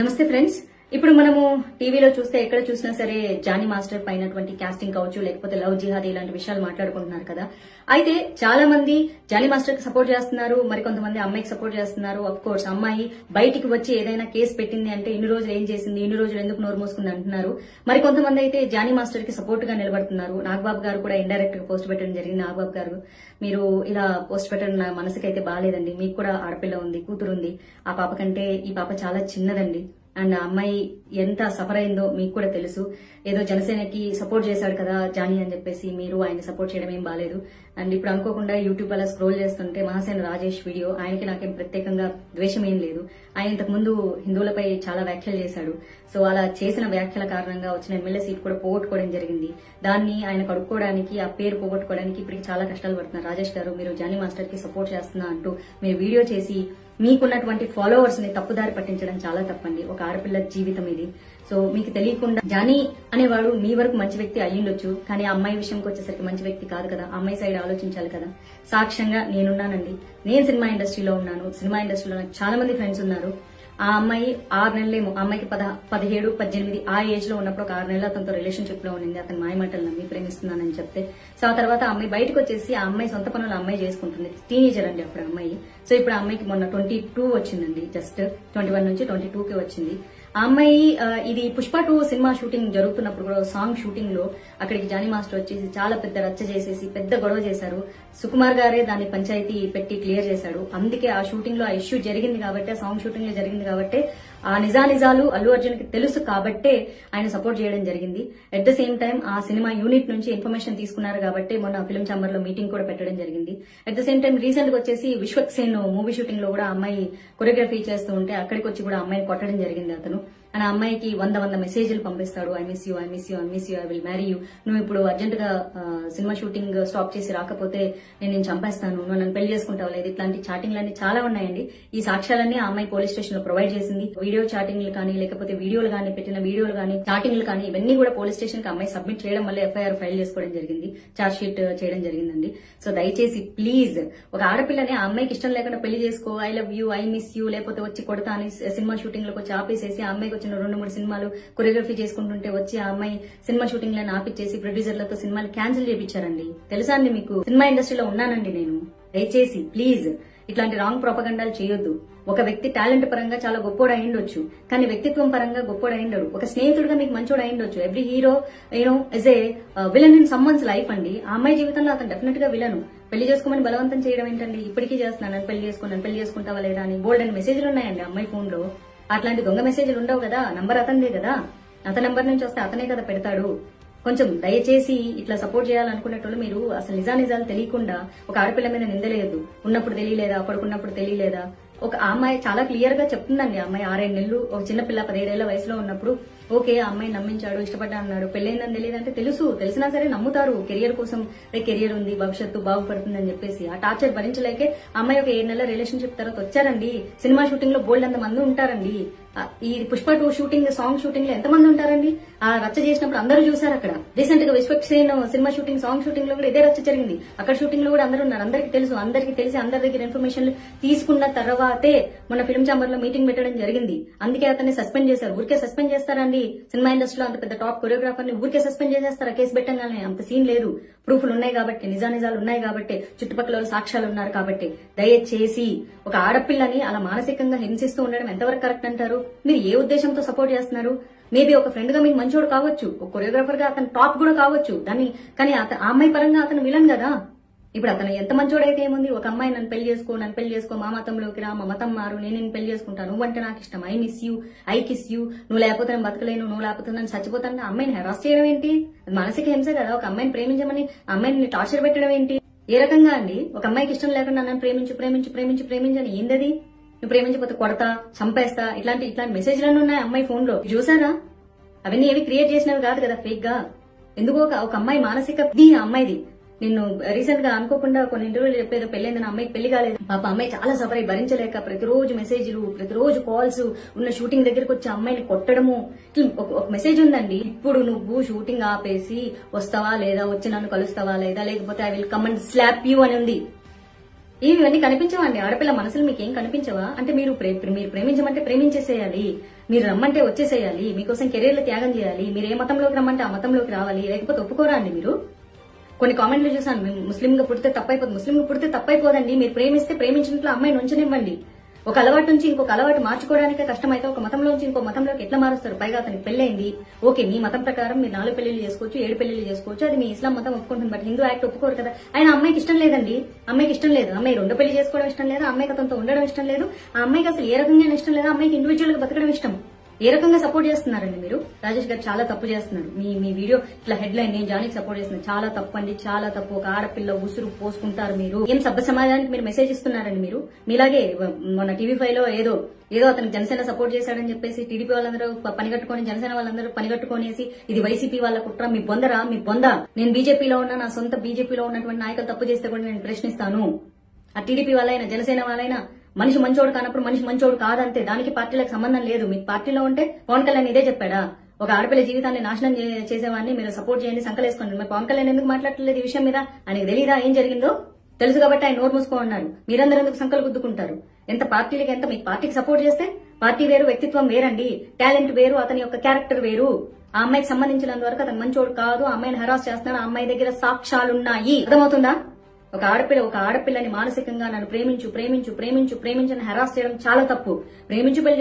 నమస్తే ఫ్రెండ్స్. ఇప్పుడు మనము టీవీలో చూస్తే ఎక్కడ చూసినా సరే జానీ మాస్టర్ పైనటువంటి కాస్టింగ్ కావచ్చు, లేకపోతే లవ్ జిహాదీ ఇలాంటి విషయాలు మాట్లాడుకుంటున్నారు కదా. అయితే చాలా మంది జానీ మాస్టర్ కి సపోర్ట్ చేస్తున్నారు, మరికొంతమంది అమ్మాయికి సపోర్ట్ చేస్తున్నారు. అఫ్ కోర్స్ అమ్మాయి బయటికి వచ్చి ఏదైనా కేసు పెట్టింది అంటే ఇన్ని రోజులు ఏం చేసింది, ఇన్ని రోజులు ఎందుకు నోరు మూసుకుంది అంటున్నారు. మరికొంతమంది అయితే జానీ మాస్టర్ కి సపోర్ట్ గా నిలబడుతున్నారు. నాగబాబు గారు కూడా ఇండైరెక్ట్ గా పోస్ట్ పెట్టడం జరిగింది. నాగబాబు గారు, మీరు ఇలా పోస్ట్ పెట్టడం నా మనసుకైతే బాగాలేదండి. మీకు కూడా ఆడపిల్ల ఉంది, కూతురు ఉంది. ఆ పాప కంటే ఈ పాప చాలా చిన్నదండి. అండ్ ఆ అమ్మాయి ఎంత సఫర్ అయిందో మీకు కూడా తెలుసు. ఏదో జనసేనకి సపోర్ట్ చేశాడు కదా జానీ అని చెప్పేసి మీరు ఆయన సపోర్ట్ చేయడం ఏం బాలేదు. అండ్ ఇప్పుడు అనుకోకుండా యూట్యూబ్ అలా స్క్రోల్ చేస్తుంటే మహాసేన రాజేష్ వీడియో, ఆయనకి నాకేం ప్రత్యేకంగా ద్వేషం ఏం లేదు. ఆయన ఇంతకు ముందు హిందువులపై చాలా వ్యాఖ్యలు చేశాడు. సో అలా చేసిన వ్యాఖ్యల కారణంగా వచ్చిన ఎమ్మెల్యే సీట్ కూడా పోగొట్టుకోవడం జరిగింది. దాన్ని ఆయన కడుక్కోవడానికి, ఆ పేరు పోగొట్టుకోవడానికి ఇప్పటికి చాలా కష్టాలు పడుతున్నారు. రాజేష్ గారు, మీరు జానీ మాస్టర్ కి సపోర్ట్ చేస్తున్నా అంటూ మీరు వీడియో చేసి మీకున్నటువంటి ఫాలోవర్స్ ని తప్పుదారి పట్టించడం చాలా తప్పండి. ఒక ఆడపిల్ల జీవితం ఇది. సో మీకు తెలియకుండా జానీ అనేవాడు మీ వరకు మంచి వ్యక్తి అయ్యుండొచ్చు, కానీ ఆ అమ్మాయి విషయంకి వచ్చేసరికి మంచి వ్యక్తి కాదు కదా. అమ్మాయి సైడ్ ఆలోచించాలి కదా. సాక్ష్యంగా నేనున్నానండి. నేను సినిమా ఇండస్ట్రీలో ఉన్నాను. సినిమా ఇండస్ట్రీలో నాకు చాలా మంది ఫ్రెండ్స్ ఉన్నారు. ఆ అమ్మాయి 6 నెలలేమో, ఆ అమ్మాయికి 17, 18 ఆ ఏజ్ లో ఉన్నప్పుడు ఒక 6 నెలలు అతనితో రిలేషన్షిప్ లో ఉండింది. అతని మాయమాటలు నమ్మి ప్రేమిస్తున్నానని చెప్తే, సో ఆ తర్వాత ఆ అమ్మాయి బయటకు వచ్చేసి ఆ అమ్మాయి సొంత పనులు అమ్మాయి చేసుకుంటుంది. టీనేజర్ అండి అప్పుడు అమ్మాయి. సో ఇప్పుడు ఆ అమ్మాయికి మొన్న 22 వచ్చిందండి. జస్ట్ 21 నుంచి 22కి వచ్చింది. ఆ అమ్మాయి ఇది పుష్ప 2 సినిమా షూటింగ్ జరుగుతున్నప్పుడు కూడా సాంగ్ షూటింగ్ లో అక్కడికి జానీ మాస్టర్ వచ్చేసి చాలా పెద్ద రచ్చ చేసేసి పెద్ద గొడవ చేశారు. సుకుమార్ గారే దాన్ని పంచాయతీ పెట్టి క్లియర్ చేశాడు. అందుకే ఆ షూటింగ్ లో ఆ ఇష్యూ జరిగింది కాబట్టి, ఆ సాంగ్ షూటింగ్ లో జరిగింది కాబట్టి, ఆ నిజాలు అల్లు అర్జున్ కి తెలుసు కాబట్టే ఆయన సపోర్ట్ చేయడం జరిగింది. అట్ ద సేమ్ టైం ఆ సినిమా యూనిట్ నుంచి ఇన్ఫర్మేషన్ తీసుకున్నారు కాబట్టి మొన్న ఫిల్మ్ ఛాంబర్ లో మీటింగ్ కూడా పెట్టడం జరిగింది. At the same time recent గా వచ్చేసి విశ్వక్సేన్ మూవీ షూటింగ్ లో కూడా అమ్మాయి కొరియోగ్రఫీ చేస్తూ ఉంటే అక్కడికి వచ్చి కూడా అమ్మాయిని కొట్టడం జరిగింది అతను. అండ్ ఆ అమ్మాయికి 100 మెసేజ్లు పంపిస్తాడు. I miss you, I miss you, I miss you, I will marry you. నువ్వు ఇప్పుడు అర్జెంట్ గా సినిమా షూటింగ్ స్టాప్ చేసి రాకపోతే నేను చంపేస్తాను, నువ్వు నన్ను పెళ్లి చేసుకుంటావు లేదు. ఇట్లాంటి చాటింగ్లన్నీ చాలా ఉన్నాయండి. ఈ సాక్ష్యాలన్నీ ఆ అమ్మాయి పోలీస్ స్టేషన్ లో ప్రొవైడ్ చేసింది. వీడియో చాటింగ్లు కానీ, లేకపోతే వీడియోలు కానీ, పెట్టిన వీడియోలు కానీ, చాటింగ్లు కానీ, ఇవన్నీ కూడా పోలీస్ స్టేషన్ కి అమ్మాయి సబ్మిట్ చేయడం వల్ల ఎఫ్ఐఆర్ ఫైల్ చేసుకోవడం జరిగింది, చార్జ్ షీట్ చేయడం జరిగిందండి. సో దయచేసి ప్లీజ్ ఒక ఆడపిల్లని ఆ అమ్మాయికి ఇష్టం లేకుండా పెళ్లి చేసుకో, I love you, I miss you, లేకపోతే వచ్చి కొడతా అని సినిమా షూటింగ్ లోకి వచ్చి ఆపేసేసి ఆ అమ్మాయికి వచ్చిన 2-3 సినిమాలు కొరియోగ్రఫీ చేసుకుంటుంటే వచ్చి ఆ అమ్మాయి సినిమా షూటింగ్ లను ఆపిచ్చేసి ప్రొడ్యూసర్లతో సినిమాలు క్యాన్సిల్ చేయించారండి. తెలుసా అండి మీకు? సినిమా ఇండస్ట్రీలో ఉన్నానండి నేను. దయచేసి ప్లీజ్ ఇట్లాంటి రాంగ్ ప్రొపగండాలు చేయొద్దు. ఒక వ్యక్తి టాలెంట్ పరంగా చాలా గొప్పోడు అయిండొచ్చు, కానీ వ్యక్తిత్వం పరంగా గొప్పోడు అయిండడు. ఒక స్నేహితుడుగా మీకు మంచోడు అయిండొచ్చు. Every hero is a villain in someone's life అండి. ఆ అమ్మాయి జీవితంలో అతను డెఫినెట్ గా విలను. పెళ్లి చేసుకోమని బలవంతం చేయడం ఏంటండి? ఇప్పటికీ చేస్తున్నాను, నన్ను పెళ్లి చేసుకుంటావా లేదా అని బోల్డ్ అని మెసేజ్లు ఉన్నాయండి అమ్మాయి ఫోన్ లో. అట్లాంటి దొంగ మెసేజ్లు ఉండవు కదా. నంబర్ అతనిదే కదా, అతని నంబర్ నుంచి వస్తే అతనే కదా పెడతాడు. కొంచెం దయచేసి ఇట్లా సపోర్ట్ చేయాలనుకునేటోళ్ళు మీరు అసలు నిజాలు తెలియకుండా ఒక ఆడపిల్ల మీద నిందలేయద్దు. ఉన్నప్పుడు తెలియలేదా, పడుకున్నప్పుడు తెలియలేదా? ఒక అమ్మాయి చాలా క్లియర్ గా చెప్తుందండి. అమ్మాయి 6 నెలలు, ఒక చిన్నపిల్ల 17 ఏళ్ల వయసులో ఉన్నప్పుడు ఓకే ఆ అమ్మాయి నమ్మించాడు, ఇష్టపడ్డా అన్నాడు. పెళ్లైందని తెలియదంటే తెలిసినా సరే నమ్ముతారు. కెరియర్ కోసం కెరియర్ ఉంది, భవిష్యత్తు బాగుపడుతుందని చెప్పేసి ఆ టార్చర్ భరించలేకే అమ్మాయి ఒక 7 నెలల రిలేషన్షిప్ తర్వాత వచ్చారండి. సినిమా షూటింగ్ లో బోల్డ్ అంత మంది ఉంటారండి. ఈ పుష్ప 2 షూటింగ్, సాంగ్ షూటింగ్ లో ఎంతమంది ఉంటారండి? ఆ రచ్చ చేసినప్పుడు అందరూ చూసారు. అక్కడ రీసెంట్ గా Vishwaksen cinema shooting, song shooting లో కూడా ఇదే రచ్చ జరిగింది. అక్కడ షూటింగ్ లో కూడా అందరూ ఉన్నారు. అందరికి తెలిసి అందరి దగ్గర ఇన్ఫర్మేషన్ తీసుకున్న తర్వాతే మొన్న ఫిల్మ్ ఛాంబర్ లో మీటింగ్ పెట్టడం జరిగింది. అందుకే అతన్ని సస్పెండ్ చేశారు. ఊరికే సస్పెండ్ చేస్తారండి? సినిమా ఇండస్ట్రీలో అంత పెద్ద టాప్ కొరియోగ్రాఫర్ ని ఊరికే సస్పెండ్ చేసేస్తారా కేసు పెట్టగానే? అంత సీన్ లేదు. ప్రూఫ్లు ఉన్నాయి కాబట్టి, నిజాలు ఉన్నాయి కాబట్టి, చుట్టుపక్కల సాక్ష్యాలు ఉన్నారు కాబట్టి దయచేసి ఒక ఆడపిల్లని అలా మానసికంగా హింసిస్తూ ఉండడం ఎంతవరకు కరెక్ట్ అంటారు? మీరు ఏ ఉద్దేశంతో సపోర్ట్ చేస్తున్నారు? మేబీ ఒక ఫ్రెండ్ గా మీకు మంచోడు కావచ్చు, ఒక కొరియోగ్రాఫర్ గా అతను టాప్ కూడా కావచ్చు, కానీ ఆ అమ్మాయి పరంగా అతను విలన్ కదా. ఇప్పుడు అతను ఎంత మంచోడైతే ఏముంది? ఒక అమ్మాయి నన్ను పెళ్లి చేసుకో, మా మతంలోకి రా, మా మతం మారు, నేను పెళ్లి చేసుకుంటాను, నువ్వంటే నాకు ఇష్టం, I miss you, I kiss you, నువ్వు లేకపోతే నేను బతకలేను, నువ్వు లేకపోతే నేను చచ్చిపోతాను. అమ్మాయిని హెరాస్ చేయడం ఏంటి? మానసిక హింస కదా. ఒక అమ్మాయిని ప్రేమించమని అమ్మాయిని టార్చర్ పెట్టడం ఏంటి? ఏ రకంగా అండి? ఒక అమ్మాయికి ఇష్టం లేకుండా నన్ను ప్రేమించని ఏందది? నువ్వు ప్రేమించకపోతే కొడతా, చంపేస్తా, ఇట్లాంటి మెసేజ్లన్నీ ఉన్నాయి అమ్మాయి ఫోన్ లో. చూసారా? అవన్నీ ఏవి క్రియేట్ చేసినవి కాదు కదా ఫేక్ గా. ఎందుకో ఒక అమ్మాయి మానసిక అమ్మాయిది. నిన్ను రీసెంట్ గా అనుకోకుండా కొన్ని ఇంటర్వ్యూలు చెప్పేదో పెళ్లైందని అమ్మాయికి పెళ్లి కాలేదు. పాప అమ్మాయి చాలా సఫర్ అయి భరించలేక ప్రతిరోజు మెసేజ్లు, ప్రతిరోజు కాల్స్, ఉన్న షూటింగ్ దగ్గరకు వచ్చి అమ్మాయిని కొట్టడము. ఒక మెసేజ్ ఉందండి, ఇప్పుడు నువ్వు షూటింగ్ ఆపేసి వస్తావా లేదా, వచ్చి నన్ను కలుస్తావా లేదా, లేకపోతే I will come and slab you అని ఉంది. ఇవన్నీ కనిపించవా అండి? ఆడపిల్ల మనసులు మీకేం కనిపించవా? అంటే మీరు ప్రేమించమంటే ప్రేమించేసేయాలి. మీరు రమ్మంటే వచ్చేసేయాలి, మీకోసం కెరీర్లు త్యాగం చేయాలి, మీరు ఏ మతంలోకి రమ్మంటే ఆ మతంలోకి రావాలి, లేకపోతే ఒప్పుకోరా అండి మీరు? కొన్ని కామెంట్లు చూసాను, మేము ముస్లింగా పుడితే తప్పైపోతుంది. ముస్లింగా పుడితే తప్పైపోదండి, మీరు ప్రేమిస్తే ప్రేమించినట్లు అమ్మాయిని ఉంచనివ్వండి. ఒక అలవాటు నుంచి ఇంకొక అలవాటు మార్చుకోవడానికే కష్టమైతే ఒక మతంలోంచి ఇంకో మతంలోకి ఎట్లా మారుస్తారు? పైగా అతనికి పెళ్ళైంది, ఓకే మీ మతం ప్రకారం మీరు 4 పెళ్లిళ్ళు చేసుకోవచ్చు, 7 పెళ్లిళ్ళు చేసుకోవచ్చు, అది మీ ఇస్లాం మతం ఒప్పుకుంటుంది. బట్ హిందూ యాక్ట్ ఒప్పుకోరు కదా. ఆయన అమ్మాయికి ఇష్టం లేదండి, అమ్మాయికి ఇష్టం లేదు, అమ్మాయి 2 పెళ్లి చేసుకోవడం ఇష్టం లేదు, అమ్మాయికి అతనితో ఉండడం ఇష్టం లేదు, ఆ అమ్మాయికి అసలు ఏ రకంగా ఇష్టం లేదు, అమ్మాయికి ఇండివిజువల్ గా బతకడం ఇష్టం. ఏ రకంగా సపోర్ట్ చేస్తున్నారండి మీరు? రాజేష్ గారు చాలా తప్పు చేస్తున్నారు. మీ వీడియో ఇట్లా హెడ్ లైన్ నేను జానికి సపోర్ట్ చేస్తున్నాను, చాలా తప్పు అండి, చాలా తప్పు. ఒక ఆడపిల్ల ఉసురు పోసుకుంటారు మీరు. ఏం సభ్య సమాజానికి మీరు మెసేజ్ ఇస్తున్నారండి మీరు? మీలాగే మన TV5 లో ఏదో అతనికి జనసేన సపోర్ట్ చేశాడని చెప్పేసి టీడీపీ వాళ్ళందరూ పనిగట్టుకొని, జనసేన వాళ్ళందరూ పనిగట్టుకొనేసి ఇది వైసీపీ వాళ్ళ కుట్ర, మీ బొందరా, మీ బొంద. నేను బీజేపీలో ఉన్నా, నా సొంత బీజేపీలో ఉన్నటువంటి నాయకులు తప్పు చేస్తే కూడా నేను ప్రశ్నిస్తాను. ఆ టీడీపీ వాళ్ళైనా జనసేన వాళ్ళైనా మనిషి మంచోడు కానప్పుడు మనిషి మంచోడు కాదంతే. దానికి పార్టీలకు సంబంధం లేదు. మీకు పార్టీలో ఉంటే పవన్ కళ్యాణ్ ఇదే చెప్పాడా? ఒక ఆడపిల్ల జీవితాన్ని నాశనం చేసేవాడిని మీరు సపోర్ట్ చేయండి, సంకలేసుకోండి. మరి పవన్ కళ్యాణ్ ఎందుకు మాట్లాడలేదు ఈ విషయం మీద? ఆయనకు తెలీదా ఏం జరిగిందో? తెలుసు కాబట్టి ఆయన నోరు మూసుకో ఉన్నారు. మీరందరూ ఎందుకు సంకలు గుద్దుకుంటారు? ఎంత పార్టీలకి ఎంత మీకు పార్టీకి సపోర్ట్ చేస్తే పార్టీ వేరు, వ్యక్తిత్వం వేరండి, టాలెంట్ వేరు, అతని యొక్క క్యారెక్టర్ వేరు. ఆ అమ్మాయికి సంబంధించినంత వరకు అతను మంచోడు కాదు, ఆ అమ్మాయిని హరాస్ చేస్తున్నాడు, ఆ అమ్మాయి దగ్గర సాక్ష్యాలున్నాయి. అర్థమవుతుందా? ఒక ఆడపిల్లని మానసికంగా నన్ను ప్రేమించని హెరాస్ చేయడం చాలా తప్పు. ప్రేమించు పెళ్లి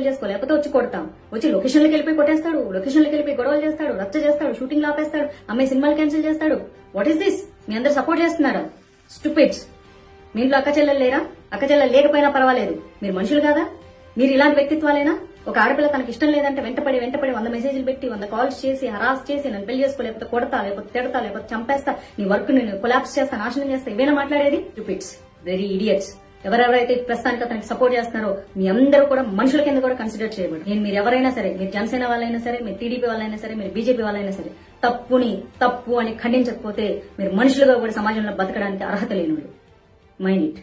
చేసుకో, లేకపోతే వచ్చి కొడతాం. వచ్చి లొకేషన్లకు వెళ్ళిపోయి కొట్టేస్తాడు, లొకేషన్లకు వెళ్ళిపోయి గొడవలు చేస్తాడు, రచ్చ చేస్తాడు, షూటింగ్ ఆపేస్తాడు, అమ్మాయి సినిమాలు క్యాన్సిల్ చేస్తాడు. What is this? మీ అందరు సపోర్ట్ చేస్తున్నారా? స్టూపిడ్స్. మీ ఇంట్లో అక్క చెల్లెలు లేరా? అక్క చెల్లెలు లేకపోయినా పర్వాలేదు, మీరు మనుషులు కాదా? మీరు ఇలాంటి వ్యక్తిత్వాలేనా? ఒక ఆడపిల్ల తనకి ఇష్టం లేదంటే వెంటపడి 100 మెసేజ్లు పెట్టి 100 కాల్స్ చేసి హరాస్ చేసి నన్ను పెళ్లి చేసుకో, లేకపోతే కొడతా, లేకపోతే తిడతా, లేకపోతే చంపేస్తా, నీ వర్క్ నేను కొలాప్స్ చేస్తా, నాశనం చేస్తా, ఇవేనా మాట్లాడేది? Stupids, very idiots. ఎవరెవరైతే ప్రస్తుతానికి అతనికి సపోర్ట్ చేస్తున్నారో మీ అందరూ కూడా మనుషుల కింద కూడా కన్సిడర్ చేయబడి. మీరు ఎవరైనా సరే, మీరు జనసేన వాళ్ళైనా సరే, మీరు టీడీపీ వాళ్ళైనా సరే, మీరు బీజేపీ వాళ్ళైనా సరే, తప్పు అని ఖండించకపోతే మీరు మనుషులుగా కూడా సమాజంలో బతకడానికి అర్హత లేని వాళ్ళు. Mind it.